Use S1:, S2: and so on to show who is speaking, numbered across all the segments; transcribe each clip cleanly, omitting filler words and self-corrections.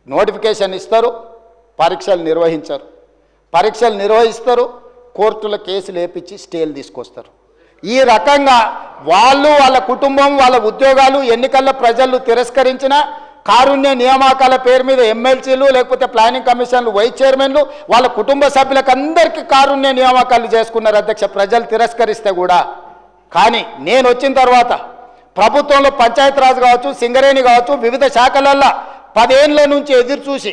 S1: Notification ఇస్తారు, పరీక్షలు నిర్వహించరు, పరీక్షలు నిర్వహిస్తారు, కోర్టుల కేసులు వేపించి స్టేలు తీసుకొస్తారు. ఈ రకంగా వాళ్ళు, వాళ్ళ కుటుంబం, వాళ్ళ ఉద్యోగాలు ఎన్నికల్లో ప్రజలు తిరస్కరించిన కారుణ్య నియామకాల పేరు మీద ఎమ్మెల్సీలు లేకపోతే ప్లానింగ్ కమిషన్లు వైస్ చైర్మన్లు వాళ్ళ కుటుంబ సభ్యులకు అందరికీ కారుణ్య నియామకాలు చేసుకున్నారు అధ్యక్ష, ప్రజలు తిరస్కరిస్తే కూడా. కానీ నేను వచ్చిన తర్వాత ప్రభుత్వంలో పంచాయతీరాజ్ కావచ్చు, సింగరేణి కావచ్చు, వివిధ శాఖలల్లో 10 ఏళ్ల నుంచి ఎదురు చూసి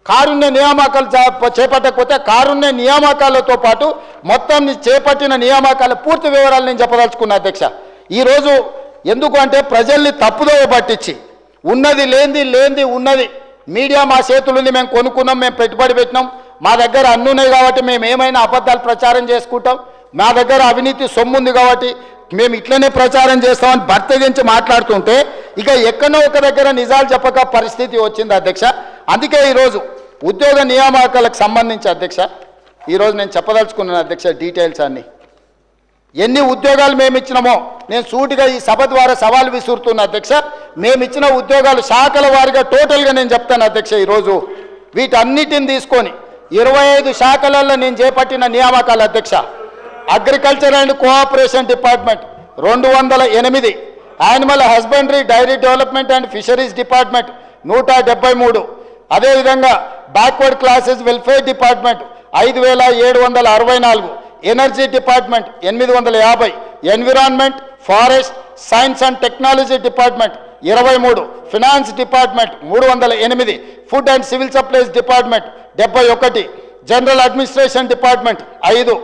S1: కారుణ్య నియామకాలు చేపట్టకపోతే కారుణ్య నియామకాలతో పాటు మొత్తం చేపట్టిన నియామకాల పూర్తి వివరాలు నేను చెప్పదలుచుకున్నా అధ్యక్ష. ఈరోజు ఎందుకు అంటే ప్రజల్ని తప్పుదోవ పట్టించి ఉన్నది లేనిది ఉన్నది మీడియా మా చేతులుంది, మేము కొనుక్కున్నాం, మేము పెట్టుబడి పెట్టినాం, మా దగ్గర అన్నీ ఉన్నాయి కాబట్టి మేము ఏమైనా అబద్ధాలు ప్రచారం చేసుకుంటాం, మా దగ్గర అవినీతి సొమ్ము ఉంది కాబట్టి మేము ఇట్లనే ప్రచారం చేస్తామని బర్తగించి మాట్లాడుతుంటే ఇక ఎక్కడో ఒక దగ్గర నిజాలు చెప్పక పరిస్థితి వచ్చింది అధ్యక్ష. అందుకే ఈరోజు ఉద్యోగ నియామకాలకు సంబంధించి అధ్యక్ష ఈరోజు నేను చెప్పదలుచుకున్నాను అధ్యక్ష డీటెయిల్స్ అన్నీ. ఎన్ని ఉద్యోగాలు మేము ఇచ్చినామో నేను సూటిగా ఈ సభ ద్వారా సవాల్ విసురుతున్నా అధ్యక్ష. మేము ఇచ్చిన ఉద్యోగాలు శాఖల వారిగా టోటల్గా నేను చెప్తాను అధ్యక్ష. ఈరోజు వీటన్నిటిని తీసుకొని 25 శాఖలలో నేను చేపట్టిన నియామకాలు అధ్యక్ష. Agriculture and cooperation department 208, animal husbandry dairy development and fisheries department 173, అదేవిధంగా backward classes welfare department 5764, energy department 850, environment forest science and technology department 23, finance department 308, food and civil supplies department 71, general administration department 5,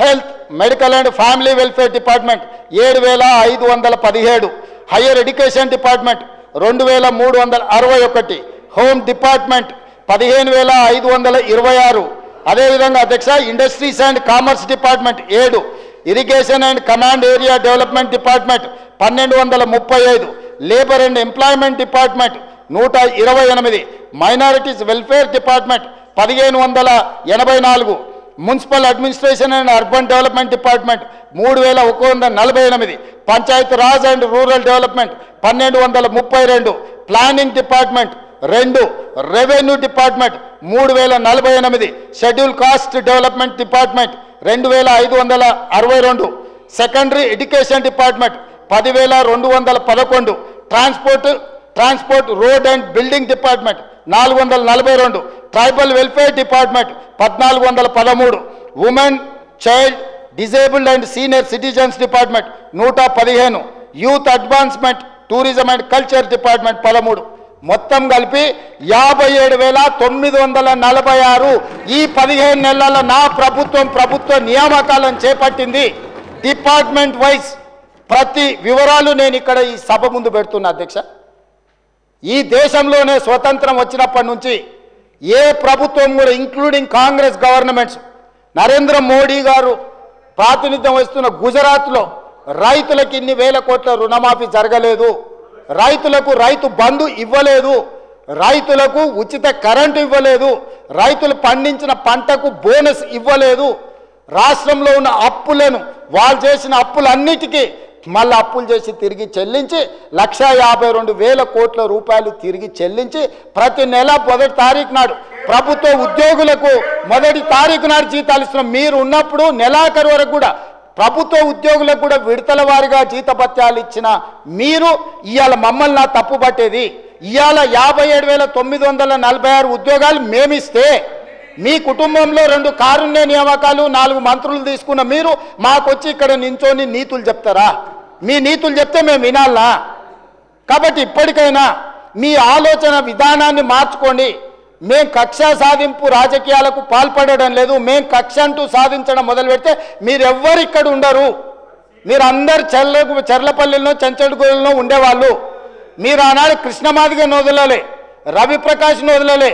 S1: health medical and family welfare department 7517, higher education department 2361, home department 15526, అదేవిధంగా అధ్యక్ష industries and commerce department 7, irrigation and command area development department 1235, labour and employment department 128, minorities welfare department 1584, municipal administration and urban development department 3148, Panchayat Raj and rural development 1232, planning department 2, revenue department 3048, schedule caste development department 2562, secondary education department 10211, transport road and building department 442, tribal welfare department 1413, women child disabled and senior citizens department 115, youth advancement tourism and culture department 13, మొత్తం కలిపి 57,946 ఈ 15 నెలల నా ప్రభుత్వ నియామకాలను చేపట్టింది. Department wise ప్రతి వివరాలు నేను ఇక్కడ ఈ సభ ముందు పెడుతున్నా అధ్యక్ష. ఈ దేశంలోనే స్వతంత్రం వచ్చినప్పటి నుంచి ఏ ప్రభుత్వం కూడా including Congress governments, Narendra Modi గారు ప్రాతినిధ్యం వహిస్తున్న గుజరాత్లో రైతులకు ఇన్ని వేల కోట్ల రుణమాఫీ జరగలేదు, రైతులకు రైతు బంధు ఇవ్వలేదు, రైతులకు ఉచిత కరెంటు ఇవ్వలేదు, రైతులు పండించిన పంటకు బోనస్ ఇవ్వలేదు, రాష్ట్రంలో ఉన్న అప్పులను వాళ్ళు చేసిన అప్పులన్నిటికీ మళ్ళీ అప్పులు చేసి తిరిగి చెల్లించి 1,52,000 కోట్ల రూపాయలు తిరిగి చెల్లించి ప్రతి నెల 1వ తారీఖు నాడు ప్రభుత్వ ఉద్యోగులకు 1వ తారీఖు నాడు జీతాలు ఇస్తున్నాం. మీరు ఉన్నప్పుడు నెలాఖరు వరకు కూడా ప్రభుత్వ ఉద్యోగులకు కూడా విడతల వారీగా జీతభత్యాలు ఇచ్చిన మీరు ఇవాళ మమ్మల్ని నా తప్పు పట్టేది. ఇవాళ 57,946 ఉద్యోగాలు మేమిస్తే మీ కుటుంబంలో 2 కారుణ్య నియామకాలు 4 మంత్రులు తీసుకున్న మీరు మాకొచ్చి ఇక్కడ నించొని నీతులు చెప్తారా? మీ నీతులు చెప్తే మేము వినాలా? కాబట్టి ఇప్పటికైనా మీ ఆలోచన విధానాన్ని మార్చుకోండి. మేము కక్ష సాధింపు రాజకీయాలకు పాల్పడడం లేదు. మేము కక్ష అంటూ సాధించడం మొదలు పెడితే మీరెవ్వరు ఇక్కడ ఉండరు. మీరు అందరు చెర్లపల్లిలో చెంచడుగూడలో ఉండేవాళ్ళు. మీరు ఆనాడు కృష్ణమాదిగని వదలలే, రవిప్రకాష్ని వదలలే,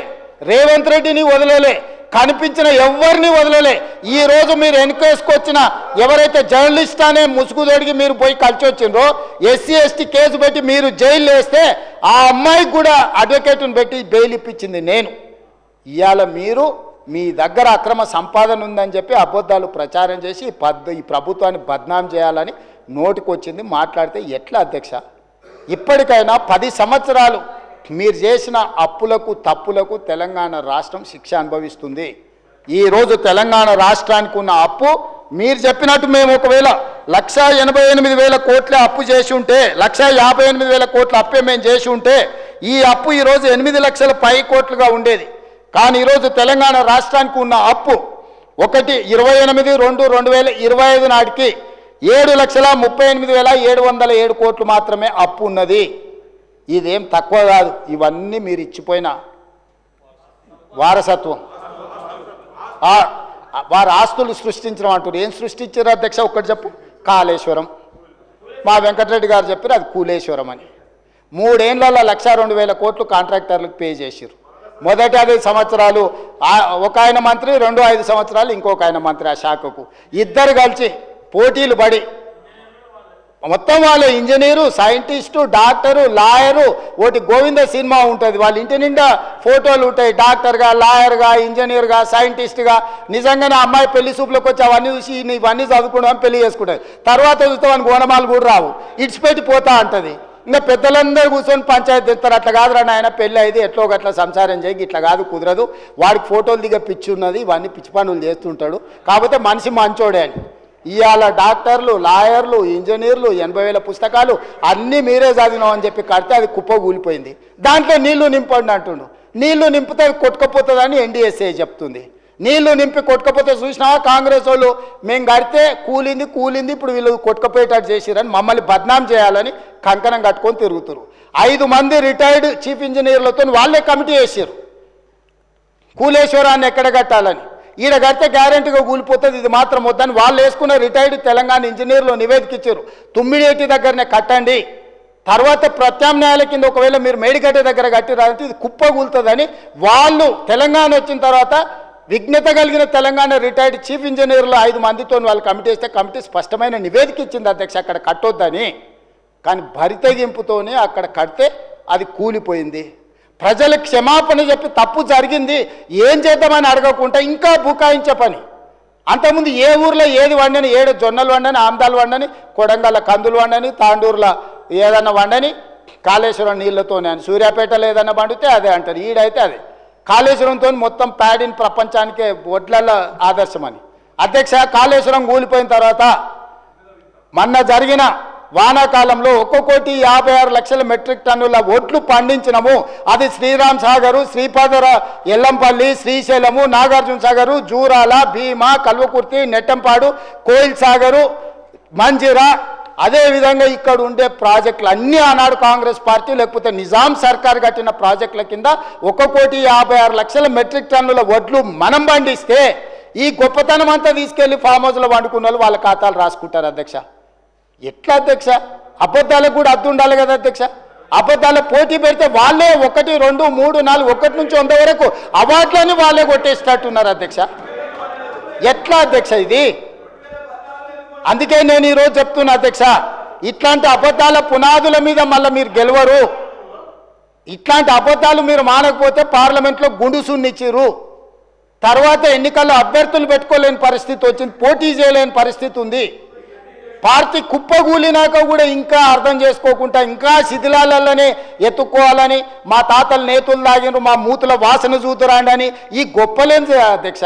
S1: రేవంత్ రెడ్డిని వదలలే, కనిపించిన ఎవరిని వదలలే. ఈరోజు మీరు వెనుకేసుకొచ్చిన ఎవరైతే జర్నలిస్ట్ అనే ముసుగుదొడిగి మీరు పోయి కలిసి వచ్చిండ్రో ఎస్సీ ఎస్టీ కేసు పెట్టి మీరు జైలు వేస్తే ఆ అమ్మాయికి కూడా అడ్వకేట్ని పెట్టి బెయిల్ ఇప్పించింది నేను. ఇవాళ మీరు మీ దగ్గర అక్రమ సంపాదన ఉందని చెప్పి అబద్ధాలు ప్రచారం చేసి ఈ ప్రభుత్వాన్ని బద్నాం చేయాలని నోటికొచ్చింది మాట్లాడితే ఎట్లా అధ్యక్ష? ఇప్పటికైనా 10 సంవత్సరాలు మీరు చేసిన అప్పులకు తప్పులకు తెలంగాణ రాష్ట్రం శిక్ష అనుభవిస్తుంది. ఈరోజు తెలంగాణ రాష్ట్రానికి ఉన్న అప్పు మీరు చెప్పినట్టు మేము ఒకవేళ 1,88,000 కోట్ల అప్పు చేసి ఉంటే 1,58,000 కోట్ల అప్పే మేము చేసి ఉంటే ఈ అప్పు ఈరోజు 8 లక్షల పై కోట్లుగా ఉండేది. కానీ ఈరోజు తెలంగాణ రాష్ట్రానికి ఉన్న అప్పు 1/28/2/2025 నాటికి 7,38,707 కోట్లు మాత్రమే అప్పు ఉన్నది. ఇదేం తక్కువ కాదు. ఇవన్నీ మీరు ఇచ్చిపోయిన వారసత్వం. వారు ఆస్తులు సృష్టించడం అంటారు. ఏం సృష్టించారు అధ్యక్ష? ఒక్కటి చెప్పు. కాళేశ్వరం. మా వెంకటరెడ్డి గారు చెప్పారు అది కూలేశ్వరం అని. 3 ఏళ్లలో 1,02,000 కోట్లు కాంట్రాక్టర్లకు పే చేశారు. మొదటి 5 సంవత్సరాలు ఒక ఆయన మంత్రి, 5 సంవత్సరాలు ఇంకొక ఆయన మంత్రి. ఆ శాఖకు ఇద్దరు కలిసి పోటీలు పడి మొత్తం వాళ్ళ ఇంజనీరు, సైంటిస్టు, డాక్టరు, లాయరు, ఒకటి గోవింద సినిమా ఉంటుంది. వాళ్ళ ఇంటి నిండా ఫోటోలు ఉంటాయి. డాక్టర్గా, లాయర్గా, ఇంజనీర్గా, సైంటిస్ట్గా. నిజంగానే అమ్మాయి పెళ్లి చూపులకు వచ్చి అవన్నీ చూసి ఇవన్నీ చదువుకుంటాం పెళ్లి చేసుకుంటుంది. తర్వాత చూస్తే వానికి ఓనమాలు కూడా రావు, ఇడిచిపెట్టి పోతా అంటది. ఇంకా పెద్దలందరూ కూర్చొని పంచాయతీ తెస్తారు. అట్లా కాదురా నాయన, పెళ్ళి అయితే ఎట్లో గట్లా సంసారం చేయి, ఇట్లా కాదు కుదరదు, వాడికి ఫోటోలు దిగ పిచ్చి ఉన్నది, ఇవన్నీ పిచ్చి పనులు చేస్తుంటాడు, కాకపోతే మనిషి మంచోడే అని. ఇవాళ డాక్టర్లు, లాయర్లు, ఇంజనీర్లు 80,000 పుస్తకాలు అన్నీ మీరే చదివినాం అని చెప్పి కడితే అది కుప్ప కూలిపోయింది. దాంట్లో నీళ్లు నింపండి అంటుండు. నీళ్లు నింపితే అది కొట్టుకపోతుందని NDSA చెప్తుంది. నీళ్లు నింపి కొట్టుకపోతే చూసినావా కాంగ్రెస్ వాళ్ళు, మేము కడితే కూలింది ఇప్పుడు వీళ్ళు కొట్టుకపోయేటట్టు చేసిరని మమ్మల్ని బద్నాం చేయాలని కంకణం కట్టుకొని తిరుగుతారు. 5 మంది రిటైర్డ్ చీఫ్ ఇంజనీర్లతో వాళ్ళే కమిటీ వేసారు కూలేశ్వరాన్ని ఎక్కడ కట్టాలని. ఈడ కడితే గ్యారెంటీగా కూలిపోతుంది, ఇది మాత్రం వద్దని వాళ్ళు వేసుకున్న రిటైర్డ్ తెలంగాణ ఇంజనీర్లు నివేదిక ఇచ్చారు. తుమ్మిడేటి దగ్గరనే కట్టండి, తర్వాత ప్రత్యామ్నాయాల కింద ఒకవేళ మీరు మేడిగడ్డ దగ్గర కట్టిరాలంటే ఇది కుప్ప కూలుతుందని వాళ్ళు తెలంగాణ వచ్చిన తర్వాత విఘ్నత కలిగిన తెలంగాణ రిటైర్డ్ చీఫ్ ఇంజనీర్లు 5 మందితో వాళ్ళు కమిటీ వేస్తే కమిటీ స్పష్టమైన నివేదిక ఇచ్చింది అధ్యక్ష అక్కడ కట్టొద్దని. కానీ భరితెగింపుతోనే అక్కడ కడితే అది కూలిపోయింది. ప్రజలు క్షమాపణ చెప్పి తప్పు జరిగింది ఏం చేద్దామని అడగకుండా ఇంకా బుకాయించే పని. అంతకుముందు ఏ ఊర్లో ఏది వండని, 7 జొన్నలు వండని, ఆమ్దాలు వండని, కొడంగల్ కందులు వండని, తాండూరులో ఏదన్నా వండని, కాళేశ్వరం నీళ్లతోనే అని. సూర్యాపేటలో ఏదన్నా పండితే అదే అంటారు, ఈడైతే అదే. కాళేశ్వరంతో మొత్తం ప్యాడిన్ ప్రపంచానికే వడ్లల ఆదర్శమని. అధ్యక్ష కాళేశ్వరం కూలిపోయిన తర్వాత మొన్న జరిగిన వానాకాలంలో 1,56,00,000 మెట్రిక్ టన్నుల వడ్లు పండించినము. అది శ్రీరామ్ సాగరు, శ్రీపాదర, ఎల్లంపల్లి, శ్రీశైలము, నాగార్జున సాగరు, జూరాల, భీమా, కల్వకుర్తి, నెట్టంపాడు, కోయిల్ సాగరు, మంజిరా, అదేవిధంగా ఇక్కడ ఉండే ప్రాజెక్టులు అన్నీ ఆనాడు కాంగ్రెస్ పార్టీ లేకపోతే నిజాం సర్కార్ కట్టిన ప్రాజెక్టుల కింద 1,56,00,000 మెట్రిక్ టన్నుల వడ్లు మనం పండిస్తే ఈ గొప్పతనం అంతా తీసుకెళ్లి ఫామ్ హౌస్లో వండుకున్న వాళ్ళు వాళ్ళ ఖాతాలు రాసుకుంటారు అధ్యక్ష. ఎట్లా అధ్యక్ష? అబద్ధాలకు కూడా అర్థం ఉండాలి కదా అధ్యక్ష. అబద్ధాల పోటీ పెడితే వాళ్ళే 1, 2, 3, 4 1 నుంచి 100 వరకు అవార్డులని వాళ్ళే కొట్టేసేటట్టున్నారు అధ్యక్ష. ఎట్లా అధ్యక్ష ఇది? అందుకే నేను ఈరోజు చెప్తున్నా అధ్యక్ష, ఇట్లాంటి అబద్ధాల పునాదుల మీద మళ్ళీ మీరు గెలవరు. ఇట్లాంటి అబద్ధాలు మీరు మానకపోతే పార్లమెంట్లో గుండు సున్నిచ్చిరు. తర్వాత ఎన్నికల్లో అభ్యర్థులు పెట్టుకోలేని పరిస్థితి వచ్చింది, పోటీ చేయలేని పరిస్థితి ఉంది. పార్టీ కుప్పగూలినాక కూడా ఇంకా అర్థం చేసుకోకుండా ఇంకా శిథిలాలలోనే ఎత్తుక్కోవాలని, మా తాతలు నేతులు తాగినారు, మా మూతుల వాసన చూతురాండి అని ఈ గొప్పలేని అధ్యక్ష.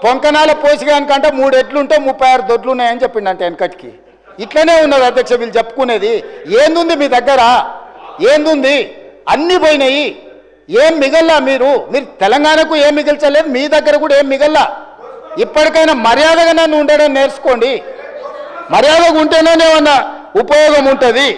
S1: పొంకనాల పోసిగానికంటే 3 ఎడ్లుంటే 36 దొడ్లు ఉన్నాయని చెప్పిండంటే వెనకటికి. ఇట్లనే ఉన్నది అధ్యక్ష వీళ్ళు చెప్పుకునేది. ఏందుంది మీ దగ్గర? ఏందుంది? అన్నీ పోయినాయి, ఏం మిగల్లా. మీరు తెలంగాణకు ఏం మిగిల్చలేదు, మీ దగ్గర కూడా ఏం మిగల్లా. ఇప్పటికైనా మర్యాదగా నన్ను ఉండడం నేర్చుకోండి. మర్యాదగా ఉంటేనే ఏమన్నా ఉపయోగం ఉంటుంది.